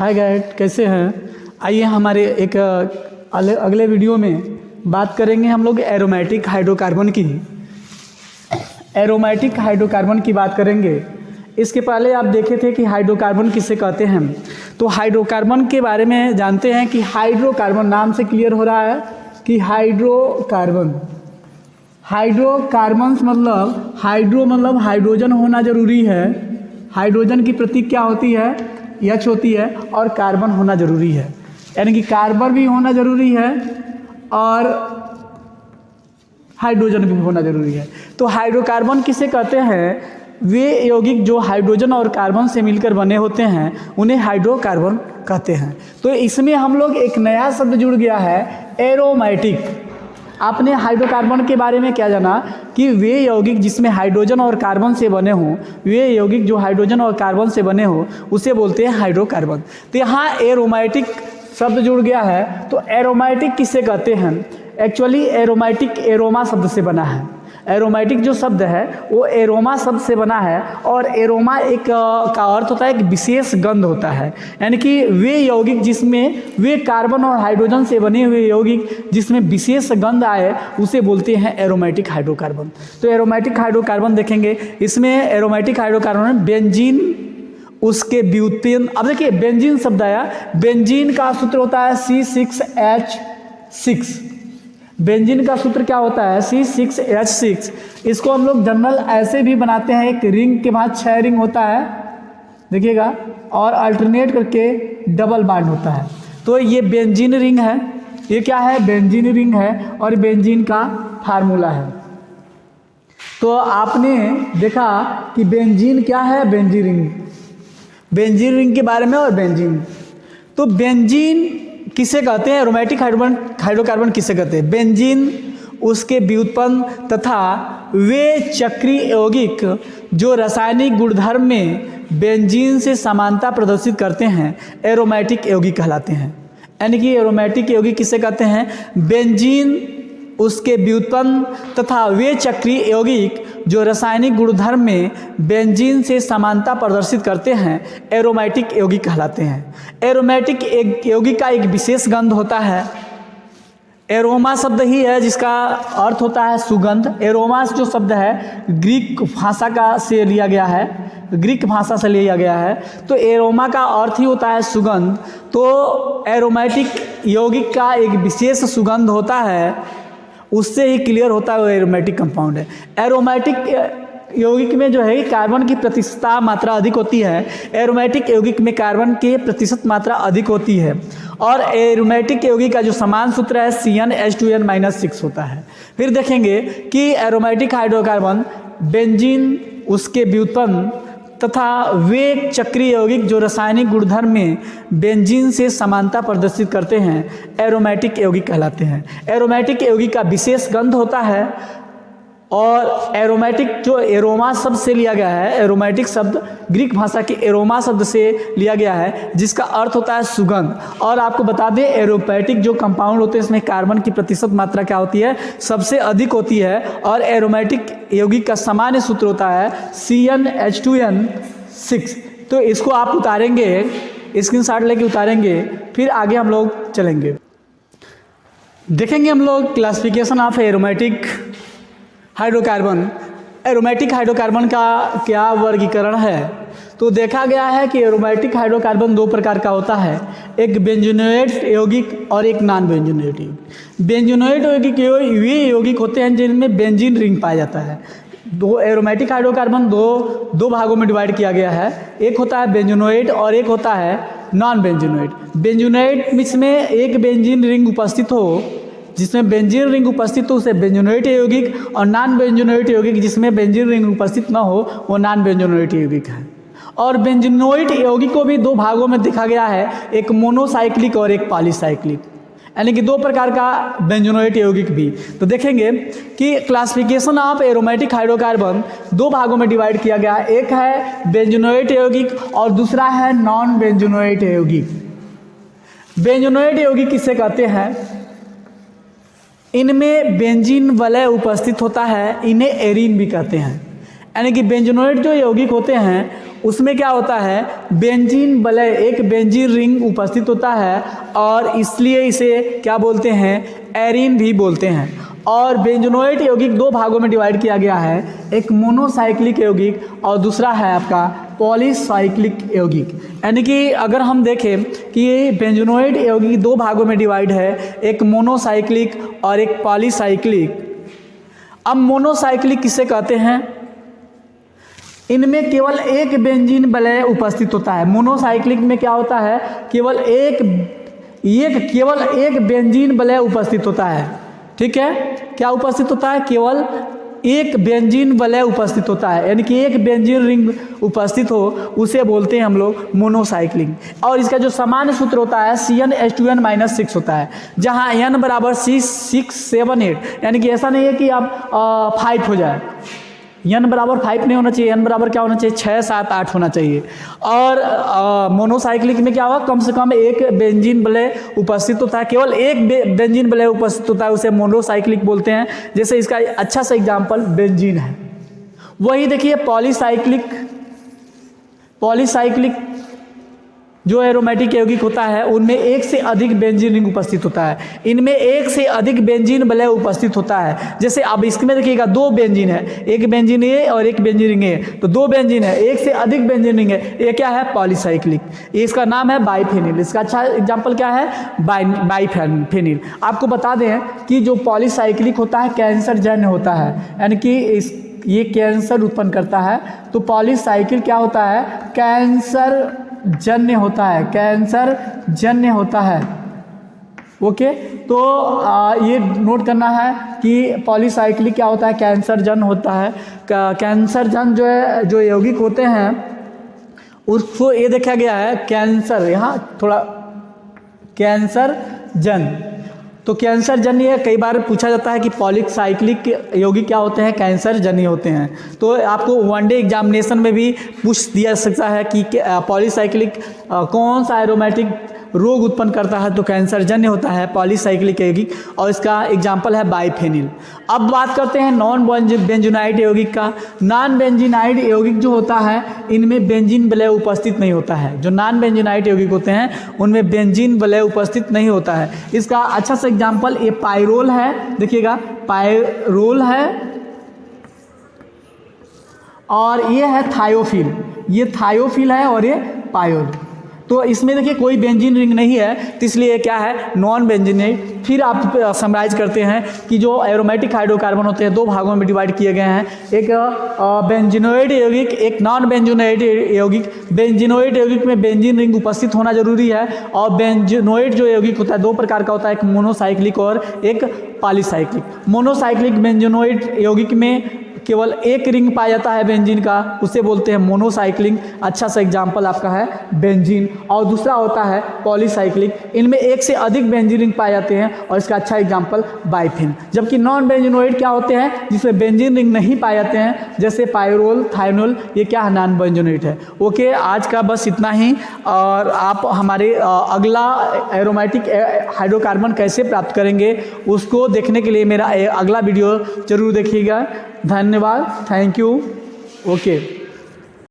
हाय guide, कैसे हैं? आइए हमारे एक अगले वीडियो में बात करेंगे हम लोग एरोमेटिक हाइड्रोकार्बन की। एरोमेटिक हाइड्रोकार्बन की बात करेंगे। इसके पहले आप देखे थे कि हाइड्रोकार्बन किसे कहते हैं। तो हाइड्रोकार्बन के बारे में जानते हैं कि हाइड्रोकार्बन नाम से क्लियर हो रहा है कि हाइड्रोकार्बन मतलब हाइड्रो मतलब हाइड्रोजन होना जरूरी है। हाइड्रोजन की प्रतीक क्या होती है? H होती है। और कार्बन होना जरूरी है, यानी कि कार्बन भी होना जरूरी है और हाइड्रोजन भी होना जरूरी है। तो हाइड्रोकार्बन किसे कहते हैं? वे यौगिक जो हाइड्रोजन और कार्बन से मिलकर बने होते हैं उन्हें हाइड्रोकार्बन कहते हैं। तो इसमें हम लोग एक नया शब्द जुड़ गया है, एरोमेटिक। आपने हाइड्रोकार्बन के बारे में क्या जाना कि वे यौगिक जिसमें हाइड्रोजन और कार्बन से बने हों, वे यौगिक जो हाइड्रोजन और कार्बन से बने हों उसे बोलते हैं हाइड्रोकार्बन। तो यहाँ एरोमेटिक शब्द जुड़ गया है। तो एरोमेटिक किसे कहते हैं? एक्चुअली एरोमेटिक एरोमा शब्द से बना है। एरोमेटिक जो शब्द है वो एरोमा शब्द से बना है और एरोमा एक का अर्थ होता है एक विशेष गंध होता है, यानी कि वे यौगिक जिसमें वे कार्बन और हाइड्रोजन से बने हुए यौगिक जिसमें विशेष गंध आए उसे बोलते हैं एरोमेटिक हाइड्रोकार्बन। तो एरोमेटिक हाइड्रोकार्बन देखेंगे, इसमें एरोमेटिक हाइड्रोकार्बन में बेंजीन उसके ब्यूटेन। अब देखिए बेंजीन शब्द आया, बेंजीन का सूत्र होता है C6H6। बेंजीन का सूत्र क्या होता है? C6H6। इसको हम लोग जनरल ऐसे भी बनाते हैं, एक रिंग के बाद 6 रिंग होता है, देखिएगा, और अल्टरनेट करके डबल बॉन्ड होता है। तो ये बेंजीन रिंग है। ये क्या है? बेंजीन रिंग है और बेंजीन का फार्मूला है। तो आपने देखा कि बेंजीन क्या है? बेंजीन रिंग, बेंजीन रिंग के बारे में। और बेंजीन, तो बेंजीन किसे कहते हैं? एरोमेटिक हाइड्रोकार्बन किसे कहते हैं? बेंजीन उसके व्युत्पन्न तथा वे चक्रीय यौगिक जो रासायनिक गुणधर्म में बेंजीन से समानता प्रदर्शित करते हैं एरोमेटिक यौगिक कहलाते हैं। यानी कि एरोमेटिक यौगिक किसे कहते हैं? बेंजीन उसके व्युत्पन्न तथा वे चक्रीय यौगिक जो रासायनिक गुणधर्म में बेंजीन से समानता प्रदर्शित करते हैं एरोमेटिक यौगिक कहलाते हैं। एरोमेटिक एक यौगिक का एक विशेष गंध होता है। एरोमा शब्द ही है जिसका अर्थ होता है सुगंध। एरोमा जो शब्द है ग्रीक भाषा का से लिया गया है, ग्रीक भाषा से लिया गया है। तो एरोमा का अर्थ ही होता है सुगंध। तो एरोमेटिक यौगिक का एक विशेष सुगंध होता है, उससे ही क्लियर होता है वो एरोमेटिक कंपाउंड है। एरोमेटिक यौगिक में जो है कार्बन की प्रतिशत मात्रा अधिक होती है। एरोमेटिक यौगिक में कार्बन की प्रतिशत मात्रा अधिक होती है। और एरोमेटिक यौगिक का जो समान सूत्र है CnH2n-6 होता है। फिर देखेंगे कि एरोमेटिक हाइड्रोकार्बन बेंजीन उसके व्युत्पन्न तथा वे चक्रीय यौगिक जो रासायनिक गुणधर्म में बेंजीन से समानता प्रदर्शित करते हैं एरोमेटिक यौगिक कहलाते हैं। एरोमेटिक यौगिक का विशेष गंध होता है। और एरोमेटिक जो एरोमा शब्द से लिया गया है, एरोमेटिक शब्द ग्रीक भाषा के एरोमा शब्द से लिया गया है जिसका अर्थ होता है सुगंध। और आपको बता दें एरोमेटिक जो कंपाउंड होते हैं इसमें कार्बन की प्रतिशत मात्रा क्या होती है? सबसे अधिक होती है। और एरोमेटिक यौगिक का सामान्य सूत्र होता है CnH2n6। तो इसको आप उतारेंगे, स्क्रीनशॉट लेके उतारेंगे, फिर आगे हम लोग चलेंगे। देखेंगे हम लोग classification of aromatic hydrocarbon. Aromatic hydrocarbon का क्या वर्गीकरण है? तो देखा गया है कि एरोमेटिक हाइड्रोकार्बन 2 प्रकार का होता है, एक बेंजोनेट यौगिक और एक नॉन बेंजोनेट यौगिक। बेंजोनेट यौगिक वे यौगिक होते हैं जिनमें बेंजीन रिंग पाया जाता है। दो एरोमेटिक हाइड्रोकार्बन दो भागों में डिवाइड किया गया है, एक होता है बेंजोनेट और एक होता है नॉन बेंजोनेट। बेंजोनेट जिसमें एक बेंजीन रिंग उपस्थित हो, जिसमें बेंजीन रिंग उपस्थित हो उसे बेंजोनेट यौगिक, और नॉन बेंजोनेट यौगिक जिसमें बेंजीन रिंग उपस्थित न हो वो नॉन बेंजोनेट यौगिक है। और बेंजोनेट यौगिक को भी 2 भागों में देखा गया है, एक मोनोसाइक्लिक और एक पॉलीसाइक्लिक, यानी कि 2 प्रकार का बेंजोनेट यौगिक भी। तो देखेंगे कि क्लासिफिकेशन ऑफ एरोमेटिक हाइड्रोकार्बन 2 भागों में डिवाइड किया गया है, एक है बेंजोनेट यौगिक और दूसरा है नॉन बेंजोनेट यौगिक। बेंजोनेट यौगिक किसे कहते हैं? इनमें बेंजीन वलय उपस्थित होता है, इन्हें एरीन भी कहते हैं। यानी कि बेंजोनेट जो यौगिक होते हैं उसमें क्या होता है, बेंजीन वलय, एक बेंजीन रिंग उपस्थित होता है और इसलिए इसे क्या बोलते हैं, एरीन भी बोलते हैं। और बेंजोनोइड यौगिक दो भागों में डिवाइड किया गया है, एक मोनोसाइक्लिक यौगिक और दूसरा है आपका पॉलीसाइक्लिक यौगिक। यानी कि अगर हम देखें कि ये बेंजोनोइड यौगिक दो भागों में डिवाइड है, एक मोनोसाइक्लिक और एक पॉलीसाइक्लिक। अब मोनोसाइक्लिक किसे कहते हैं, इनमें केवल एक बेंजीन वलय उपस्थित होता है। मोनोसाइक्लिक में क्या होता है, केवल एक बेंजीन वलय उपस्थित होता है। ठीक है, क्या उपस्थित होता है, केवल एक बेंजीन वलय उपस्थित होता है, यानी कि एक बेंजीन रिंग उपस्थित हो, उसे बोलते हैं हम लोग मोनोसाइक्लिक। और इसका जो सामान्य सूत्र होता है CnH2n-6 होता है, जहां n बराबर 6, 7, 8, यानी कि ऐसा नहीं है कि आप 5 हो जाए, n बराबर 5 नहीं होना चाहिए, n बराबर क्या होना चाहिए, 6, 7, 8 होना चाहिए। और मोनोसाइक्लिक में क्या होगा, कम से कम एक बेंजीन वलय उपस्थित होता है, केवल एक बेंजीन वलय उपस्थित होता है, उसे मोनोसाइक्लिक बोलते हैं। जैसे इसका अच्छा सा एग्जाम्पल बेंजीन है। वही देखिए पॉलीसाइक्लिक जो एरोमेटिक यौगिक होता है, उनमें एक से अधिक बेंजीन रिंग उपस्थित होता है, इनमें एक से अधिक बेंजीन वलय उपस्थित होता है। जैसे अब इसमें देखिएगा दो बेंजीन है, एक बेंजीन ए और एक बेंजीन रिंग ए, तो दो बेंजीन है, एक से अधिक बेंजीन रिंग है, ये क्या है, पॉलीसाइक्लिक। इसका नाम है बाइफेनिल। इसका अच्छा एग्जाम्पल क्या है, बाइफेनिल। आपको बता दें कि जो पॉलीसाइक्लिक होता है कैंसर जन्य होता है, यानी कि ये कैंसर उत्पन्न करता है। तो पॉलीसाइक्लिक क्या होता है, कैंसर जन्य होता है, कैंसर जन्य होता है। ओके, तो ये नोट करना है कि पॉलीसाइक्लिक क्या होता है, कैंसर जन्य होता है। कैंसर जन्य जो है, जो यौगिक होते हैं उसको ये देखा गया है कैंसर, यहाँ थोड़ा कैंसर जन्य। तो कैंसर जन्य कई बार पूछा जाता है कि पॉलीसाइक्लिक यौगिक क्या होते हैं, कैंसर जन्य होते हैं। तो आपको वनडे एग्जामिनेशन में भी पूछ दिया सकता है कि पॉलीसाइक्लिक कौन सा एरोमेटिक रोग उत्पन्न करता है, तो कैंसर जन्य होता है पॉलीसाइक्लिक यौगिक, और इसका एग्जाम्पल है बाइफेनिल। अब बात करते हैं नॉन बेंजोनाइड यौगिक का। नॉन बेंजीनाइड यौगिक जो होता है, इनमें बेंजीन वलय उपस्थित नहीं होता है। जो नॉन बेंजीनाइड यौगिक होते हैं उनमें बेंजीन वलय उपस्थित नहीं होता है। इसका अच्छा सा एग्जाम्पल ये पायरोल है, देखिएगा पायरोल है, और ये है थायोफिल, ये थायोफिल है और ये पायोल। तो इसमें देखिए कोई बेंजीन रिंग नहीं है, तो इसलिए क्या है, नॉन बेंजीनाइड। फिर आप समराइज करते हैं कि जो एरोमेटिक हाइड्रोकार्बन होते हैं दो भागों में डिवाइड किए गए हैं, एक बेंजीनोइड यौगिक, एक नॉन बेंजीनोइड यौगिक। बेंजीनोइड यौगिक में बेंजीन रिंग उपस्थित होना जरूरी है, और बेंजीनोइड जो यौगिक होता है दो प्रकार का होता है, एक मोनोसाइक्लिक और एक पॉलीसाइक्लिक। मोनोसाइक्लिक बेंजीनोइड यौगिक में केवल एक रिंग पाया जाता है बेंजीन का, उसे बोलते हैं मोनोसाइक्लिक। अच्छा सा एग्जाम्पल आपका है बेंजीन। और दूसरा होता है पॉलीसाइक्लिक, इनमें एक से अधिक बेंजीन रिंग पाए जाते हैं, और इसका अच्छा एग्जाम्पल बाइफेन। जबकि नॉन बेंजीनोइड क्या होते हैं, जिसमें बेंजीन रिंग नहीं पाए जाते हैं, जैसे पायरोल, थायोनोल, ये क्या है, नॉन बेंजीनोइड है। ओके, आज का बस इतना ही। और आप हमारे अगला एरोमेटिक हाइड्रोकार्बन कैसे प्राप्त करेंगे उसको देखने के लिए मेरा अगला वीडियो जरूर देखिएगा। धन्यवाद, थैंक यू। ओके।